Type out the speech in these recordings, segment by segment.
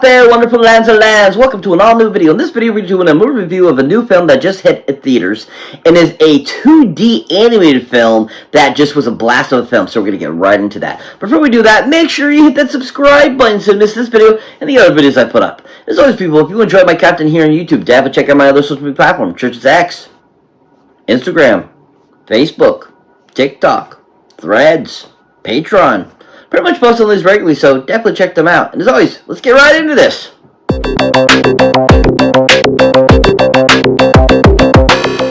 out there, wonderful lands and lands? Welcome to an all-new video. In this video, we're doing a movie review of a new film that just hit at theaters and is a 2D animated film that just was a blast of a film, so we're going to get right into that. Before we do that, make sure you hit that subscribe button so you don't miss this video and the other videos I put up. As always, people, if you enjoyed my content here on YouTube, check out my other social media platforms, Church's X, Instagram, Facebook, TikTok, Threads, Patreon. Pretty much post on these regularly, so definitely check them out. And as always, let's get right into this.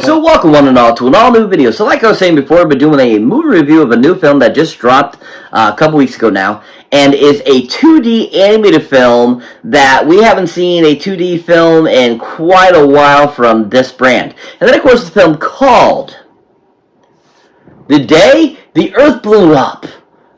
So welcome one and all to an all-new video. So like I was saying before, I've been doing a movie review of a new film that just dropped a couple weeks ago now, and is a 2D animated film that we haven't seen a 2D film in quite a while from this brand. And then of course the film called The Day the Earth Blew Up.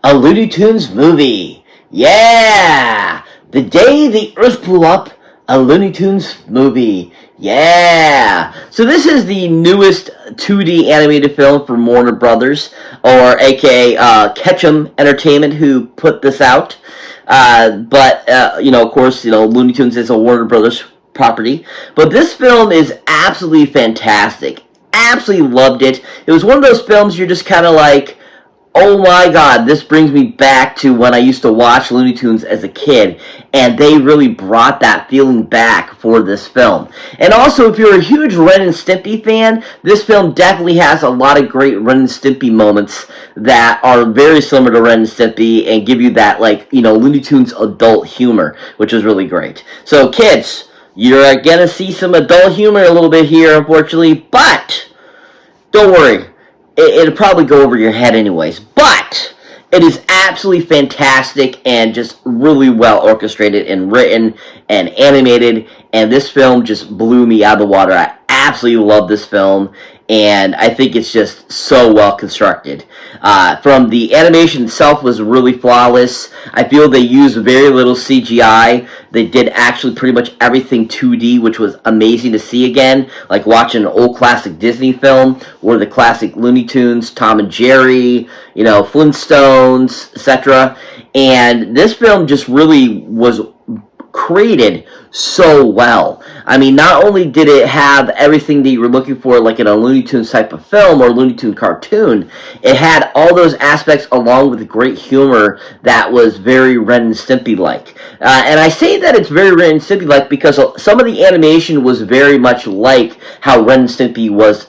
A Looney Tunes movie. Yeah! The Day the Earth Blew Up, a Looney Tunes movie. Yeah! So this is the newest 2D animated film from Warner Brothers, or aka Ketchum Entertainment, who put this out. Of course, Looney Tunes is a Warner Brothers property. But this film is absolutely fantastic. Absolutely loved it. It was one of those films you're just kind of like, oh my god, this brings me back to when I used to watch Looney Tunes as a kid, and they really brought that feeling back for this film. And also, if you're a huge Ren and Stimpy fan, this film definitely has a lot of great Ren and Stimpy moments that are very similar to Ren and Stimpy and give you that, Looney Tunes adult humor, which is really great. So, kids, you're gonna see some adult humor a little bit here, unfortunately, but don't worry. It'll probably go over your head anyways, but it is absolutely fantastic and just really well orchestrated and written and animated, and this film just blew me out of the water. I absolutely love this film, and I think it's just so well constructed. From the animation itself was really flawless. I feel they used very little CGI. They did actually pretty much everything 2D, which was amazing to see again, like watching an old classic Disney film or the classic Looney Tunes, Tom and Jerry, Flintstones, etc. And this film just really was created so well. I mean, not only did it have everything that you were looking for, like in a Looney Tunes type of film or Looney Tunes cartoon, it had all those aspects along with great humor that was very Ren and Stimpy-like. And I say that it's very Ren and Stimpy-like because some of the animation was very much like how Ren and Stimpy was,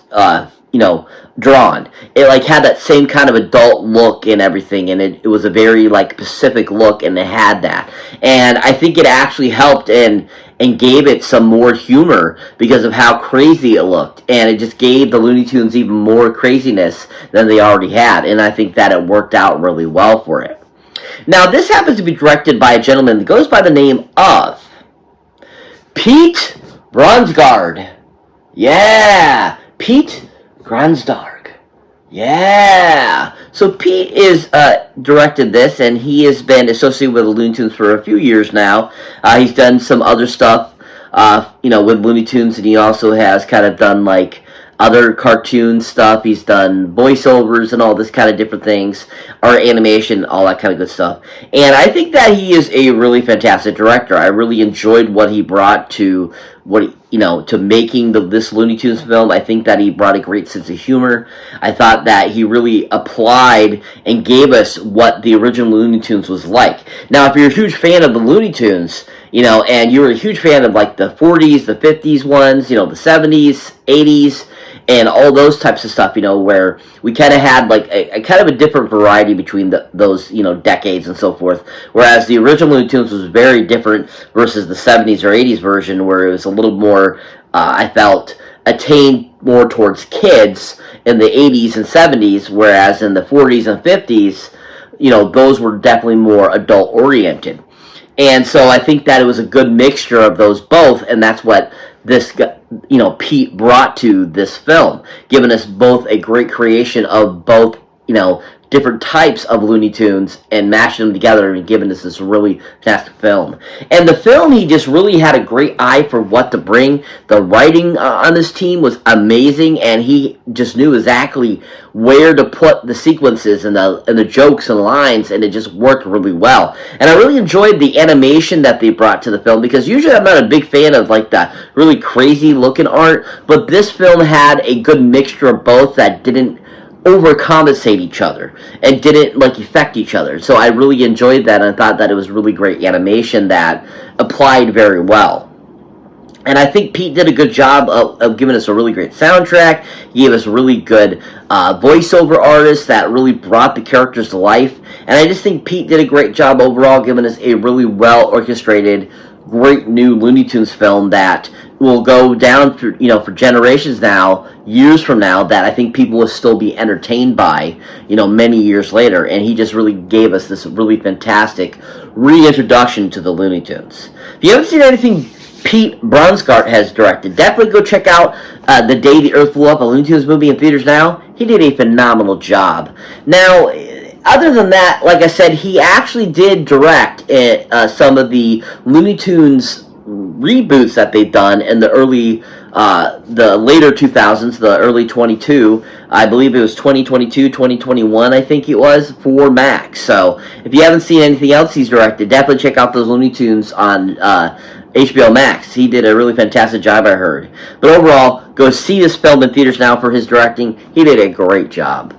drawn. It had that same kind of adult look and everything, and it was a very Pacific look, and it had that. And I think it actually helped and gave it some more humor because of how crazy it looked, and it just gave the Looney Tunes even more craziness than they already had, and I think that it worked out really well for it. Now, this happens to be directed by a gentleman that goes by the name of Pete Bronsgaard. Yeah, Pete Gransdarg. Yeah. So Pete is directed this, and he has been associated with the Looney Tunes for a few years now. He's done some other stuff, with Looney Tunes, and he also has kind of done other cartoon stuff. He's done voiceovers and all this kind of different things, art animation, all that kind of good stuff. And I think that he is a really fantastic director. I really enjoyed what he brought to to making this Looney Tunes film. I think that he brought a great sense of humor. I thought that he really applied and gave us what the original Looney Tunes was like. Now, if you're a huge fan of the Looney Tunes, and you're a huge fan of the 40s, the 50s ones, the 70s, 80s, and all those types of stuff, where we kind of had a kind of a different variety between those decades and so forth. Whereas the original Looney Tunes was very different versus the 70s or 80s version, where it was a little more, I felt, attained more towards kids in the 80s and 70s, whereas in the 40s and 50s, those were definitely more adult oriented. And so I think that it was a good mixture of those both, and that's what this, Pete brought to this film, giving us both a great creation of both, different types of Looney Tunes and mashing them together and giving us this really fantastic film. And the film, he just really had a great eye for what to bring. The writing on this team was amazing, and he just knew exactly where to put the sequences and the jokes and lines, and it just worked really well. And I really enjoyed the animation that they brought to the film, because usually I'm not a big fan of like the really crazy looking art, but this film had a good mixture of both that didn't overcompensate each other and didn't like affect each other. So I really enjoyed that, and I thought that it was really great animation that applied very well. And I think Pete did a good job of giving us a really great soundtrack. He gave us really good voiceover artists that really brought the characters to life. And I just think Pete did a great job overall, giving us a really well orchestrated, great new Looney Tunes film that will go down for, for generations now, years from now, that I think people will still be entertained by, many years later. And he just really gave us this really fantastic reintroduction to the Looney Tunes. If you haven't seen anything Pete Bronsgart has directed, definitely go check out The Day the Earth Blew Up, a Looney Tunes movie in theaters now. He did a phenomenal job. Now, other than that, like I said, he actually did direct some of the Looney Tunes reboots that they've done in the later 2000s, the early 22, I believe it was 2022, 2021, I think it was, for Max. So, if you haven't seen anything else he's directed, definitely check out those Looney Tunes on HBO Max. He did a really fantastic job, I heard. But overall, go see this film in theaters now for his directing. He did a great job.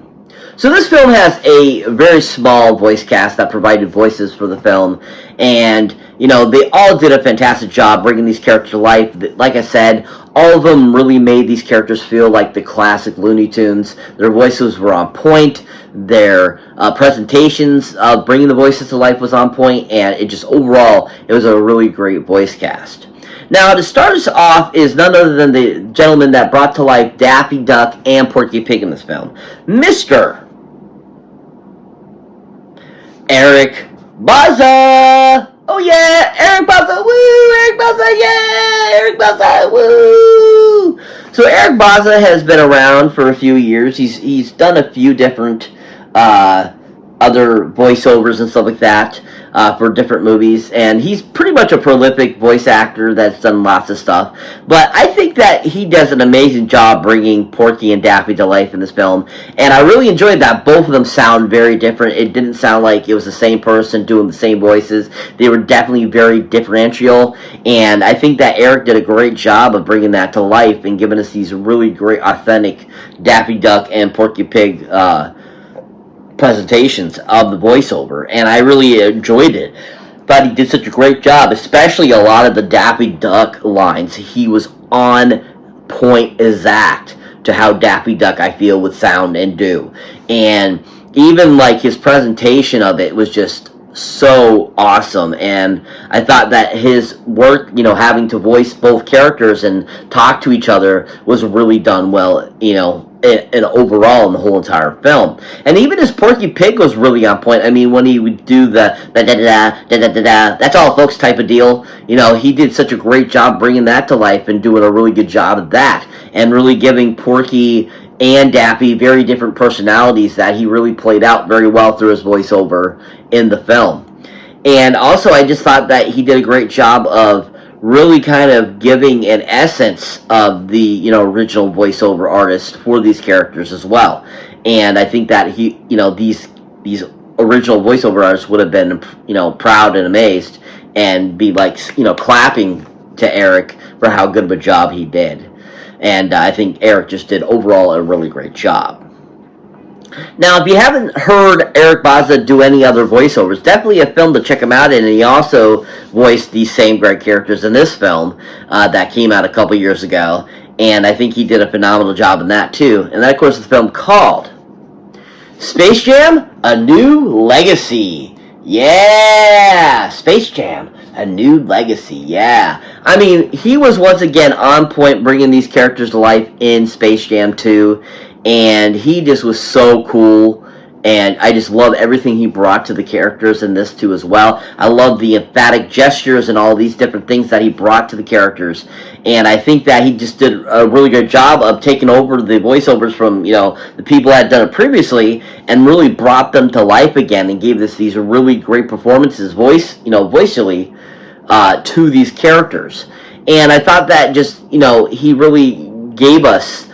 So this film has a very small voice cast that provided voices for the film, and they all did a fantastic job bringing these characters to life. Like I said, all of them really made these characters feel like the classic Looney Tunes. Their voices were on point. Their presentations of bringing the voices to life was on point, and it just overall, it was a really great voice cast. Now, to start us off is none other than the gentleman that brought to life Daffy Duck and Porky Pig in this film, Mr. Eric Bauza! Oh yeah, Eric Bauza, woo! Eric Bauza, yeah! Eric Bauza, woo! So Eric Bauza has been around for a few years. He's done a few different other voiceovers and stuff like that for different movies, and he's pretty much a prolific voice actor that's done lots of stuff. But I think that he does an amazing job bringing Porky and Daffy to life in this film, and I really enjoyed that both of them sound very different. It didn't sound like it was the same person doing the same voices. They were definitely very differential, and I think that Eric did a great job of bringing that to life and giving us these really great, authentic Daffy Duck and Porky Pig presentations of the voiceover, and I really enjoyed it. Thought he did such a great job, especially a lot of the Daffy Duck lines. He was on point exact to how Daffy Duck, I feel, would sound and do. And even like his presentation of it was just so awesome, and I thought that his work, having to voice both characters and talk to each other was really done well, and overall in the whole entire film. And even his Porky Pig was really on point. I mean, when he would do the da-da-da, that's all folks type of deal, he did such a great job bringing that to life and doing a really good job of that, and really giving Porky and Daffy very different personalities that he really played out very well through his voiceover in the film. And also, I just thought that he did a great job of really kind of giving an essence of the original voiceover artist for these characters as well. And I think that he these original voiceover artists would have been proud and amazed and be like clapping to Eric for how good of a job he did. And I think Eric just did overall a really great job. Now, if you haven't heard Eric Bauza do any other voiceovers, definitely a film to check him out in. And he also voiced these same great characters in this film that came out a couple years ago. And I think he did a phenomenal job in that, too. And that, of course, is the film called Space Jam: A New Legacy. Yeah! Space Jam: A New Legacy, yeah. I mean, he was once again on point bringing these characters to life in Space Jam 2. And he just was so cool and I just love everything he brought to the characters in this too as well. I love the emphatic gestures and all these different things that he brought to the characters, and I think that he just did a really good job of taking over the voiceovers from, you know, the people that had done it previously, and really brought them to life again and gave these really great performances, voically, to these characters. And I thought that just, you know, he really gave us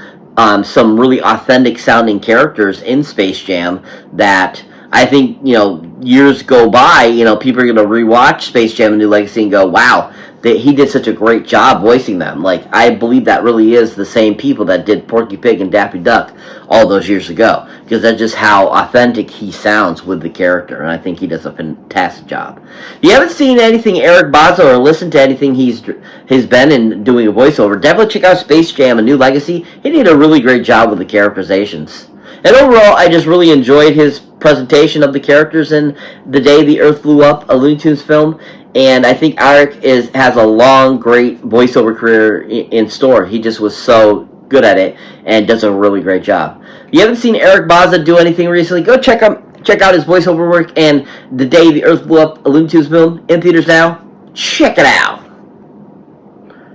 some really authentic sounding characters in Space Jam that I think, you know, years go by, you know, people are going to rewatch Space Jam: A New Legacy and go, wow, he did such a great job voicing them. Like, I believe that really is the same people that did Porky Pig and Daffy Duck all those years ago, because that's just how authentic he sounds with the character, and I think he does a fantastic job. If you haven't seen anything Eric Bozzo or listened to anything he's been in doing a voiceover, definitely check out Space Jam: A New Legacy. He did a really great job with the characterizations. And overall, I just really enjoyed his presentation of the characters in The Day the Earth Blew Up, a Looney Tunes film. And I think Eric has a long, great voiceover career in store. He just was so good at it and does a really great job. If you haven't seen Eric Bozza do anything recently, go check out his voiceover work and The Day the Earth Blew Up, a Looney Tunes film, in theaters now. Check it out.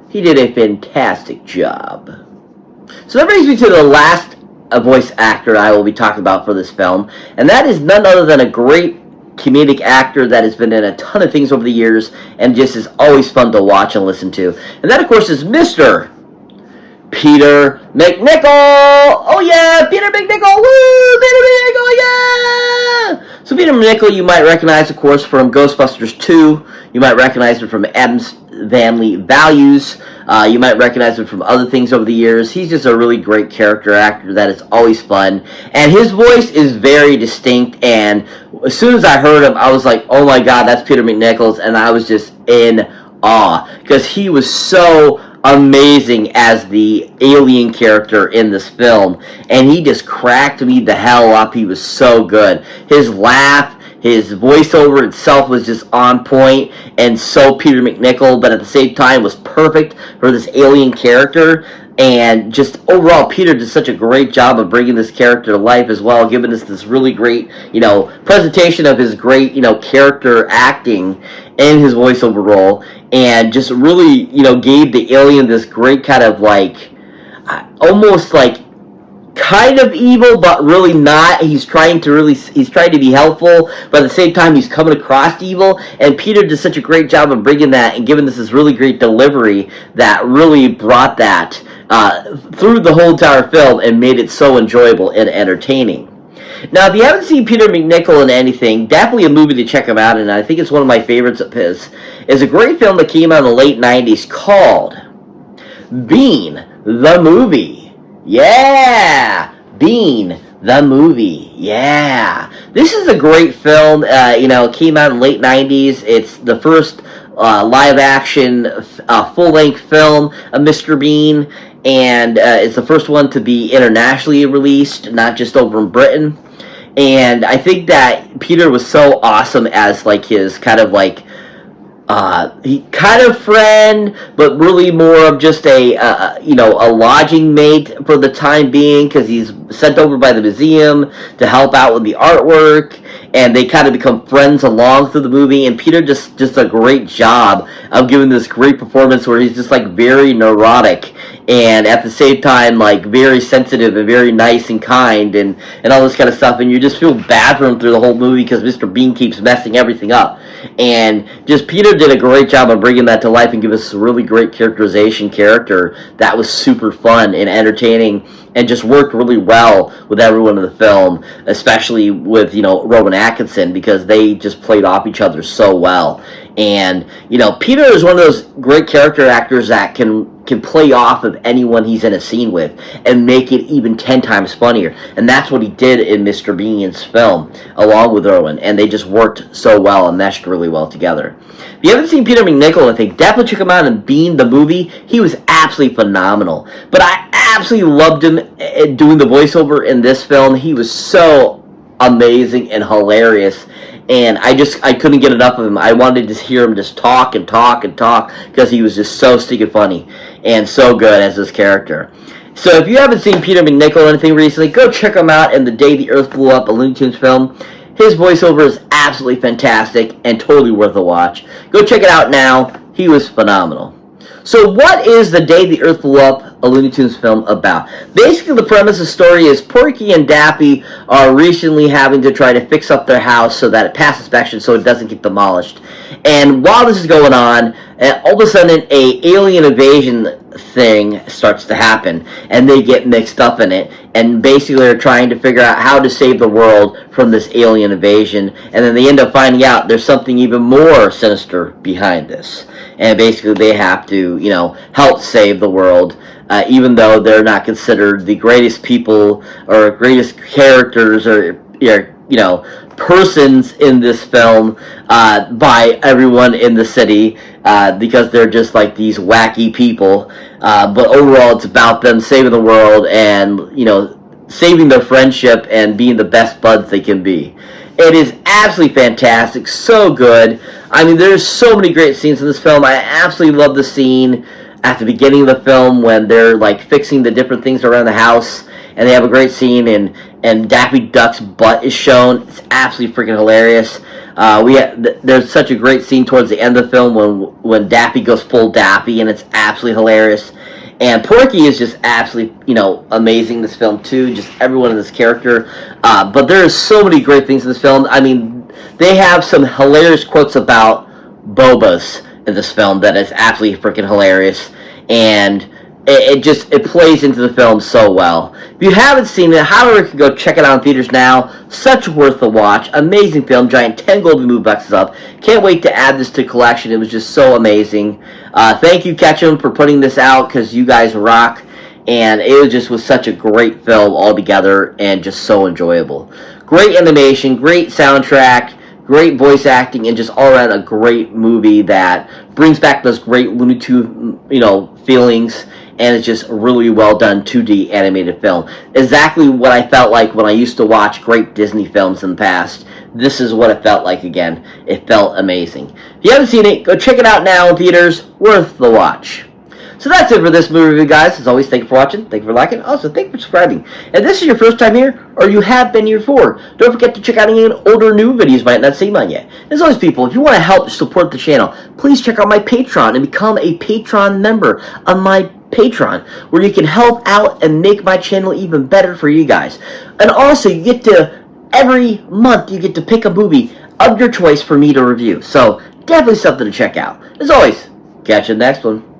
He did a fantastic job. So that brings me to the last voice actor I will be talking about for this film, and that is none other than a great comedic actor that has been in a ton of things over the years and just is always fun to watch and listen to. And that, of course, is Mr. Peter McNichol! Oh yeah, Peter McNichol! Woo! Peter McNichol, yeah! So Peter McNichol you might recognize, of course, from Ghostbusters 2. You might recognize him from Addams Family Values. You might recognize him from other things over the years. He's just a really great character actor that is always fun. And his voice is very distinct, and as soon as I heard him, I was like, oh my god, that's Peter McNichol, and I was just in awe, because he was so amazing as the alien character in this film, and he just cracked me the hell up. He was so good. His laugh, his voiceover itself was just on point and so Peter McNichol, but at the same time was perfect for this alien character. And just overall, Peter did such a great job of bringing this character to life as well, giving us this really great, you know, presentation of his great, you know, character acting in his voiceover role, and just really, you know, gave the alien this great kind of like, almost like kind of evil, but really not. He's trying to be helpful, but at the same time he's coming across evil, and Peter did such a great job of bringing that and giving this really great delivery that really brought that through the whole entire film and made it so enjoyable and entertaining. Now, if you haven't seen Peter McNichol in anything, definitely a movie to check him out in. I think it's one of my favorites of his. It's a great film that came out in the late 90s called Bean the Movie. Yeah! Bean the Movie. Yeah! This is a great film. You know, it came out in the late 90s. It's the first live-action, full-length film of Mr. Bean, and it's the first one to be internationally released, not just over in Britain. And I think that Peter was so awesome as, like, his kind of, like, he kind of friend, but really more of just a lodging mate for the time being, because he's sent over by the museum to help out with the artwork, and they kind of become friends along through the movie. And Peter just a great job of giving this great performance where he's just like very neurotic and at the same time like very sensitive and very nice and kind and all this kind of stuff, and you just feel bad for him through the whole movie because Mr. Bean keeps messing everything up. And just Peter did a great job of bringing that to life and give us a really great character that was super fun and entertaining and just worked really well with everyone in the film, especially with, you know, Rowan Atkinson, because they just played off each other so well. And, you know, Peter is one of those great character actors that can play off of anyone he's in a scene with and make it even 10 times funnier. And that's what he did in Mr. Bean's film, along with Rowan. And they just worked so well and meshed really well together. If you haven't seen Peter McNichol, I think definitely check him out in Bean the Movie. He was absolutely phenomenal. But I absolutely loved him doing the voiceover in this film. He was so amazing and hilarious. And I couldn't get enough of him. I wanted to hear him just talk and talk and talk because he was just so stinking funny and so good as this character. So if you haven't seen Peter McNichol or anything recently, go check him out in The Day the Earth Blew Up, a Looney Tunes film. His voiceover is absolutely fantastic and totally worth a watch. Go check it out now. He was phenomenal. So what is The Day the Earth Blew Up, a Looney Tunes film about? Basically, the premise of the story is Porky and Daffy are recently having to try to fix up their house so that it passes inspection so it doesn't get demolished. And while this is going on, all of a sudden a alien invasion thing starts to happen, and they get mixed up in it, and basically they're trying to figure out how to save the world from this alien invasion, and then they end up finding out there's something even more sinister behind this, and basically they have to, you know, help save the world, even though they're not considered the greatest people or greatest characters or, you know, persons in this film by everyone in the city, because they're just like these wacky people, but overall it's about them saving the world and, you know, saving their friendship and being the best buds they can be. It is absolutely fantastic, so good. I mean, there's so many great scenes in this film. I absolutely love the scene at the beginning of the film when they're like fixing the different things around the house, and they have a great scene, and Daffy Duck's butt is shown. It's absolutely freaking hilarious. There's such a great scene towards the end of the film when Daffy goes full Daffy, and it's absolutely hilarious. And Porky is just absolutely, you know, amazing in this film too. Just everyone in this character. But there's so many great things in this film. I mean, they have some hilarious quotes about Bobas in this film that is absolutely freaking hilarious. And it plays into the film so well. If you haven't seen it, however, you can go check it out in theaters now. Such worth the watch. Amazing film. Giant 10 golden movie boxes up. Can't wait to add this to collection. It was just so amazing. Thank you, Ketchum, for putting this out, because you guys rock. And it was such a great film altogether and just so enjoyable. Great animation, great soundtrack, great voice acting, and just all around a great movie that brings back those great Looney Tunes, you know, feelings. And it's just a really well done 2D animated film. Exactly what I felt like when I used to watch great Disney films in the past. This is what it felt like again. It felt amazing. If you haven't seen it, go check it out now in theaters. Worth the watch. So that's it for this movie review, guys. As always, thank you for watching. Thank you for liking. Also, thank you for subscribing. If this is your first time here, or you have been here before, don't forget to check out any older new videos you might not seen on yet. As always, people, if you want to help support the channel, please check out my Patreon and become a Patreon member on my Patreon, where you can help out and make my channel even better for you guys. And also, you get to, every month, you get to pick a movie of your choice for me to review. So, definitely something to check out. As always, catch you in the next one.